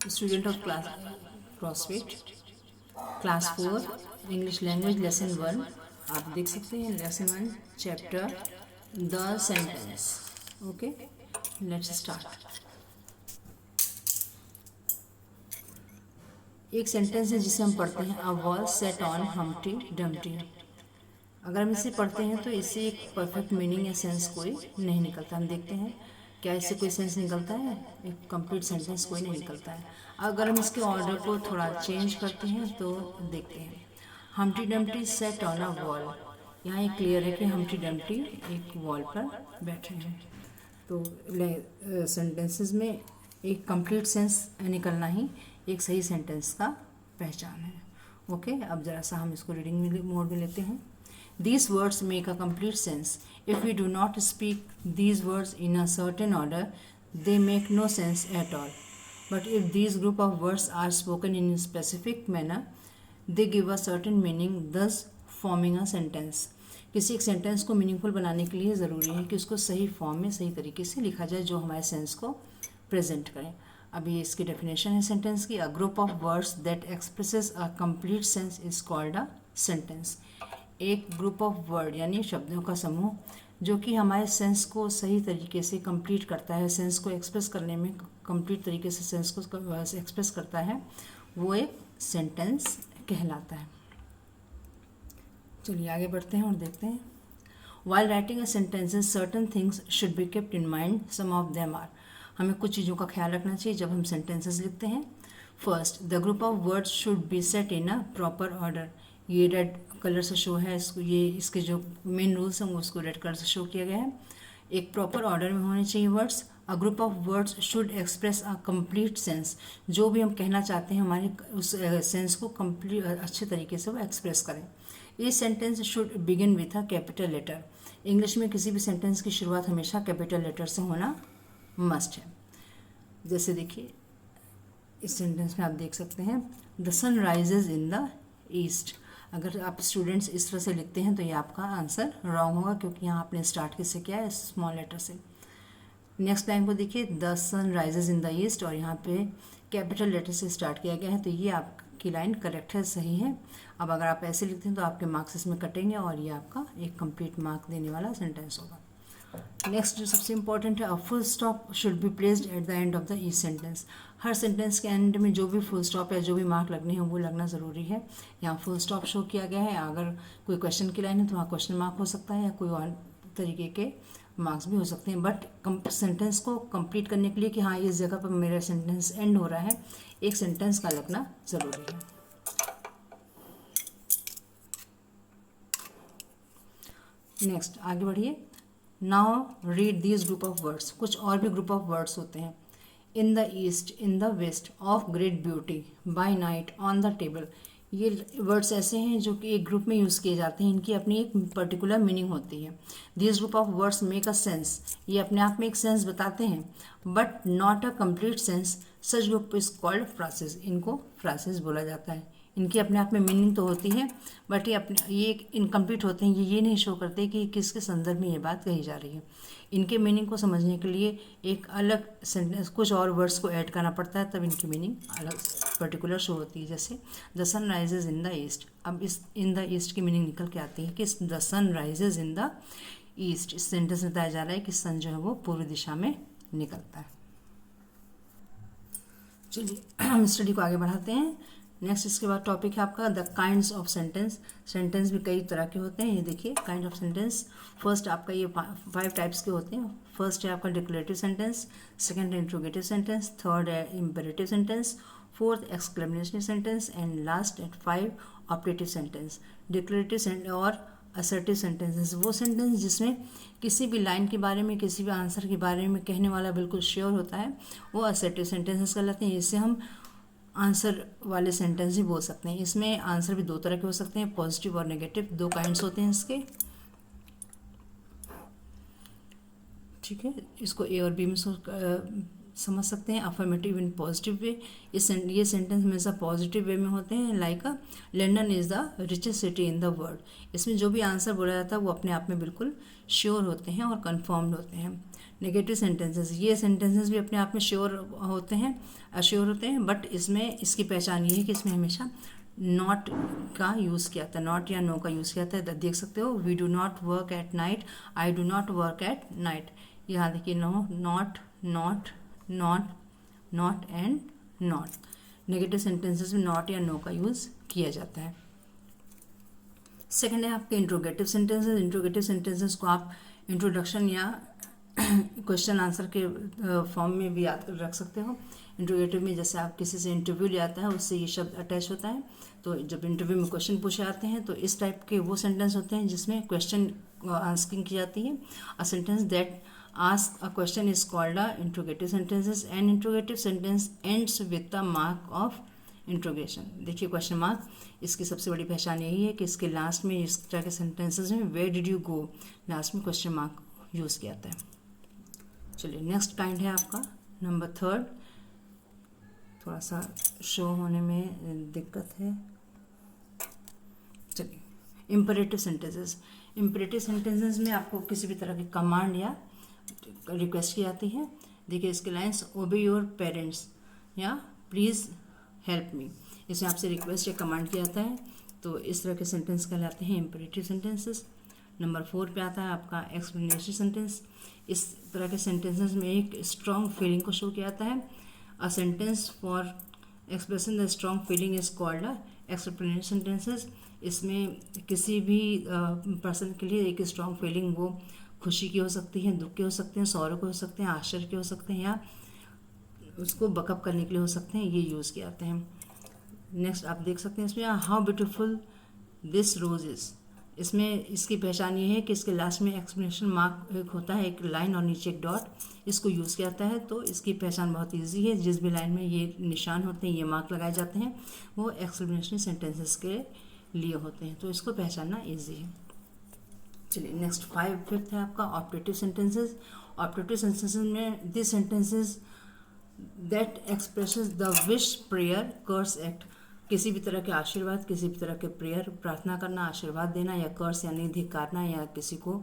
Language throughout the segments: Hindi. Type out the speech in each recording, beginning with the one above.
Student of class prospect class 4 English language lesson 1। आप देख सकते हैं lesson 1 chapter the sentence. Okay, let's start. एक सेंटेंस है जिसे हम पढ़ते हैं, a wall set on Humpty Dumpty. अगर हम इसे पढ़ते हैं तो इससे एक परफेक्ट मीनिंग या सेंस कोई नहीं निकलता। हम देखते हैं क्या इससे कोई सेंस निकलता है, एक कंप्लीट सेंटेंस कोई नहीं निकलता है। अगर हम इसके ऑर्डर को थोड़ा चेंज करते हैं तो देखते हैं, Humpty Dumpty set on a wall. यहाँ एक क्लियर है कि हम्प्टी डम्प्टी एक वॉल पर बैठे हैं। तो सेंटेंसेस में एक कंप्लीट सेंस निकलना ही एक सही सेंटेंस का पहचान है। ओके, अब ज़रा सा हम इसको रीडिंग मोड में लेते हैं। These words make a complete sense. If we do not speak these words in a certain order, they make no sense at all. But if these group of words are spoken in a specific manner, they give a certain meaning, thus forming a sentence. किसी एक सेंटेंस को मीनिंगफुल बनाने के लिए ज़रूरी है कि उसको सही फॉर्म में सही तरीके से लिखा जाए जो हमारे सेंस को प्रेजेंट करें। अभी इसकी डेफिनेशन है सेंटेंस की, a group of words that expresses a complete sense is called a sentence. एक ग्रुप ऑफ वर्ड यानी शब्दों का समूह जो कि हमारे सेंस को सही तरीके से कंप्लीट करता है, सेंस को एक्सप्रेस करने में कंप्लीट तरीके से सेंस को एक्सप्रेस करता है, वो एक सेंटेंस कहलाता है। चलिए आगे बढ़ते हैं और देखते हैं। While writing a sentences, certain things should be kept in mind. Some of them are. हमें कुछ चीज़ों का ख्याल रखना चाहिए जब हम सेंटेंसेस लिखते हैं। First, the group of words should be set in a proper order. ये रेड कलर से शो है, इसको ये इसके जो मेन रूल्स हैं उसको रेड कलर से शो किया गया है। एक प्रॉपर ऑर्डर में होने चाहिए words. A group of words should express a complete sense. जो भी हम कहना चाहते हैं हमारे उस सेंस को कंप्लीट अच्छे तरीके से वो एक्सप्रेस करें। ये sentence should begin with a capital letter. English में किसी भी सेंटेंस की शुरुआत हमेशा कैपिटल लेटर से होना मस्ट है। जैसे देखिए इस सेंटेंस में आप देख सकते हैं, the sun rises in the east. अगर आप स्टूडेंट्स इस तरह से लिखते हैं तो ये आपका आंसर रॉन्ग होगा, क्योंकि यहाँ आपने स्टार्ट किससे किया है, स्मॉल लेटर से। नेक्स्ट लाइन को देखिए, the sun rises in the east, और यहाँ पे कैपिटल लेटर से स्टार्ट किया गया है, तो ये आपकी लाइन करेक्ट है, सही है। अब अगर आप ऐसे लिखते हैं तो आपके मार्क्स इसमें कटेंगे और ये आपका एक कंप्लीट मार्क देने वाला सेंटेंस होगा। नेक्स्ट जो सबसे इंपॉर्टेंट है, a full stop should be placed at the end of the each sentence. Her sentence के एंड में जो भी फुल स्टॉप या जो भी मार्क लगने हैं वो लगना ज़रूरी है। यहाँ फुल स्टॉप शो किया गया है। अगर कोई क्वेश्चन की लाइन है तो वहाँ क्वेश्चन मार्क हो सकता है या कोई और तरीके के मार्क्स भी हो सकते हैं, बट सेंटेंस को कंप्लीट करने के लिए कि हाँ इस जगह पर मेरा सेंटेंस एंड हो रहा है, एक सेंटेंस का लगना ज़रूरी है। नेक्स्ट आगे बढ़िए। Now read these group of words. कुछ और भी ग्रुप ऑफ वर्ड्स होते हैं। In the east, in the west, of great beauty, by night, on the table. ये वर्ड्स ऐसे हैं जो कि एक ग्रुप में यूज़ किए जाते हैं, इनकी अपनी एक पर्टिकुलर मीनिंग होती है। This group of words make a sense. ये अपने आप में एक सेंस बताते हैं, but not a complete sense. Such group is called phrases. इनको फ्रासेस बोला जाता है। इनकी अपने आप में मीनिंग तो होती है, बट ये एक इनकम्प्लीट होते हैं। ये नहीं शो करते कि किसके संदर्भ में ये बात कही जा रही है। इनके मीनिंग को समझने के लिए एक अलग सेंटेंस, कुछ और वर्ड्स को ऐड करना पड़ता है, तब इनकी मीनिंग अलग पर्टिकुलर शो होती है। जैसे the sun rises in the east. अब इस इन द ईस्ट की मीनिंग निकल के आती है कि the sun rises in the east. इस सेंटेंस में बताया जा रहा है कि सन जो है वो पूर्व दिशा में निकलता है। चलिए हम स्टडी को आगे बढ़ाते हैं। नेक्स्ट इसके बाद टॉपिक है आपका the kinds of sentence. Sentence भी कई तरह के होते हैं। ये देखिए काइंड ऑफ सेंटेंस। फर्स्ट आपका ये 5 टाइप्स के होते हैं। फर्स्ट है आपका डिक्लेरेटिव सेंटेंस, सेकंड है इंट्रोगेटिव सेंटेंस, थर्ड है imperative sentence, fourth exclamationary sentence and last at 5 operative sentence. Declarative sentence और असर्टिव सेंटेंसेस वो सेंटेंस जिसमें किसी भी लाइन के बारे में, किसी भी आंसर के बारे में कहने वाला बिल्कुल श्योर होता है, वो असर्टिव सेंटेंसेस कहलाते हैं। इससे हम आंसर वाले सेंटेंस भी बोल सकते हैं। इसमें आंसर भी 2 तरह के हो सकते हैं, पॉजिटिव और नेगेटिव। 2 काइंड्स होते हैं इसके। ठीक है, इसको ए और बी में समझ सकते हैं, अफर्मेटिव इन पॉजिटिव वे। ये सेंटेंस हमेशा पॉजिटिव वे में होते हैं। Like a London is the richest city in the world. इसमें जो भी आंसर बोला जाता है वो अपने आप में बिल्कुल श्योर होते हैं और कन्फर्म्ड होते हैं। नेगेटिव सेंटेंसेस, ये सेंटेंसेस भी अपने आप में श्योर होते हैं, अश्योर होते हैं, बट इसमें इसकी पहचान ये है कि इसमें हमेशा नॉट का यूज़ किया जाता है, नॉट या नो का यूज़ किया जाता है। देख सकते हो, we do not work at night, I do not work at night. यहाँ देखिए, no, not, not, not, not and not. Negative sentences में नॉट या नो का यूज़ किया जाता है। सेकेंड है आपके इंट्रोगेटिव सेंटेंसेस। इंट्रोगेटिव सेंटेंसेस को आप इंट्रोडक्शन या क्वेश्चन आंसर के फॉर्म में भी याद रख सकते हो। इंट्रोगेटिव में जैसे आप किसी से इंटरव्यू ले आता है, उससे ये शब्द अटैच होता है, तो जब इंटरव्यू में क्वेश्चन पूछे जाते हैं तो इस टाइप के वो सेंटेंस होते हैं जिसमें क्वेश्चन आंसरिंग की जाती है। A sentence that ask a question is called a interrogative sentences. And interrogative sentence ends with the mark of interrogation. देखिए क्वेश्चन मार्क, इसकी सबसे बड़ी पहचान यही है कि इसके लास्ट में इस तरह के सेंटेंसेस में where did you go, last में क्वेश्चन मार्क यूज़ किया जाता है। चलिए नेक्स्ट काइंड है आपका नंबर थर्ड। थोड़ा सा शो होने में दिक्कत है। चलिए, इम्परेटिव सेंटेंसेस। इम्परेटिव सेंटेंसेस में आपको किसी भी तरह की कमांड या रिक्वेस्ट की जाती है। देखिए इसके लाइन्स, ओबे योर पेरेंट्स या प्लीज़ हेल्प मी, इसमें आपसे रिक्वेस्ट या कमांड किया जाता है, तो इस तरह के सेंटेंस कहलाते हैं इम्परेटिव सेंटेंसेस। नंबर 4 पे आता है आपका एक्सप्लेनेटरी सेंटेंस। इस तरह के सेंटेंसेस में एक स्ट्रॉन्ग फीलिंग को शो किया जाता है। A sentence for expressing the strong feeling is called a explanatory sentences. इसमें किसी भी पर्सन के लिए एक स्ट्रॉन्ग फीलिंग, वो खुशी की हो सकती है, दुख के हो सकते हैं, सौरव के हो सकते हैं, आश्चर्य के हो सकते हैं, या उसको बकअप करने के लिए हो सकते हैं, ये यूज़ किए जाते हैं। नेक्स्ट आप देख सकते हैं इसमें, how beautiful this rose is. इसमें इसकी पहचान ये है कि इसके लास्ट में एक्सप्लेनेशन मार्क एक होता है, एक लाइन और नीचे एक डॉट, इसको यूज़ किया जाता है। तो इसकी पहचान बहुत इजी है, जिस भी लाइन में ये निशान होते हैं, ये मार्क लगाए जाते हैं, वो एक्सप्लेनेशन सेंटेंसेस के लिए होते हैं, तो इसको पहचानना ईजी है। चलिए नेक्स्ट फिफ्थ है आपका ऑप्टेटिव सेंटेंसेस। ऑप्टेटिव सेंटेंसेस में this sentences that expresses the wish, prayer, curse, act. किसी भी तरह के आशीर्वाद, किसी भी तरह के प्रेयर, प्रार्थना करना, आशीर्वाद देना, या कर्स यानी धिक्कारना, या किसी को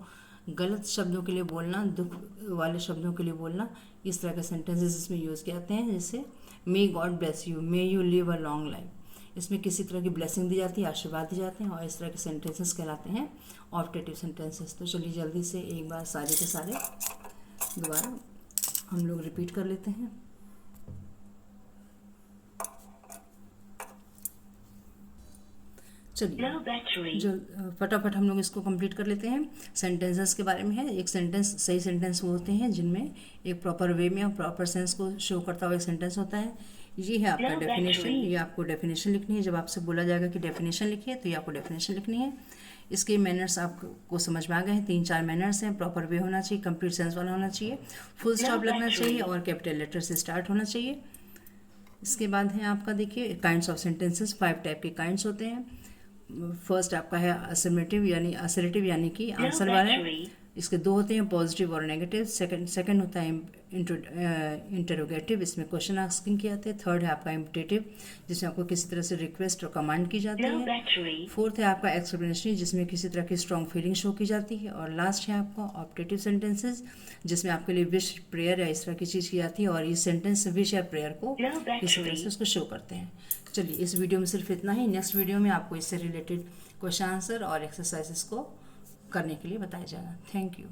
गलत शब्दों के लिए बोलना, दुख वाले शब्दों के लिए बोलना, इस तरह के सेंटेंसेस इसमें यूज़ किए जाते हैं। जैसे may God bless you, may you live a long life. इसमें किसी तरह की ब्लेसिंग दी जाती है, आशीर्वाद दिए जाते हैं, और इस तरह के सेंटेंसेस कहलाते हैं ऑप्टेटिव सेंटेंसेस। तो चलिए जल्दी से एक बार सारे के सारे दोबारा हम लोग रिपीट कर लेते हैं। चलिए जो फटाफट हम लोग इसको कंप्लीट कर लेते हैं। सेंटेंसेस के बारे में है। एक सेंटेंस, सही सेंटेंस वो होते हैं जिनमें एक प्रॉपर वे में और प्रॉपर सेंस को शो करता हुआ एक सेंटेंस होता है। ये है आपका डेफिनेशन। ये आपको डेफिनेशन लिखनी है। जब आपसे बोला जाएगा कि डेफिनेशन लिखिए, तो ये आपको डेफिनेशन लिखनी है। इसके मैनर्स आपको समझ में आ गए हैं। 3-4 मैनर्स हैं। प्रॉपर वे होना चाहिए, कंप्लीट सेंस वाला होना चाहिए, फुल स्टॉप लगना चाहिए, और कैपिटल लेटर से स्टार्ट होना चाहिए। इसके बाद है आपका, देखिए, काइंड्स ऑफ सेंटेंसेस। 5 टाइप के काइंड्स होते हैं। फर्स्ट आपका है असर्टिव यानी कि आंसर वाला। इसके 2 होते हैं, पॉजिटिव और नेगेटिव। सेकंड होता है इंटरोगेटिव, इसमें क्वेश्चन आस्किंग किए जाते हैं। थर्ड है आपका इम्परेटिव, जिसमें आपको किसी तरह से रिक्वेस्ट और कमांड की जाती है। फोर्थ है आपका एक्सप्लेनेटरी, जिसमें किसी तरह की स्ट्रॉन्ग फीलिंग शो की जाती है। और लास्ट है आपका ऑप्टेटिव सेंटेंसेस, जिसमें आपके लिए विश, प्रेयर या इस तरह की चीज़ की जाती है, और ये सेंटेंस विश या प्रेयर को किसी तरह से उसको शो करते हैं। चलिए इस वीडियो में सिर्फ इतना ही। नेक्स्ट वीडियो में आपको इससे रिलेटेड क्वेश्चन आंसर और एक्सरसाइजेस को करने के लिए बताया जाएगा। Thank you.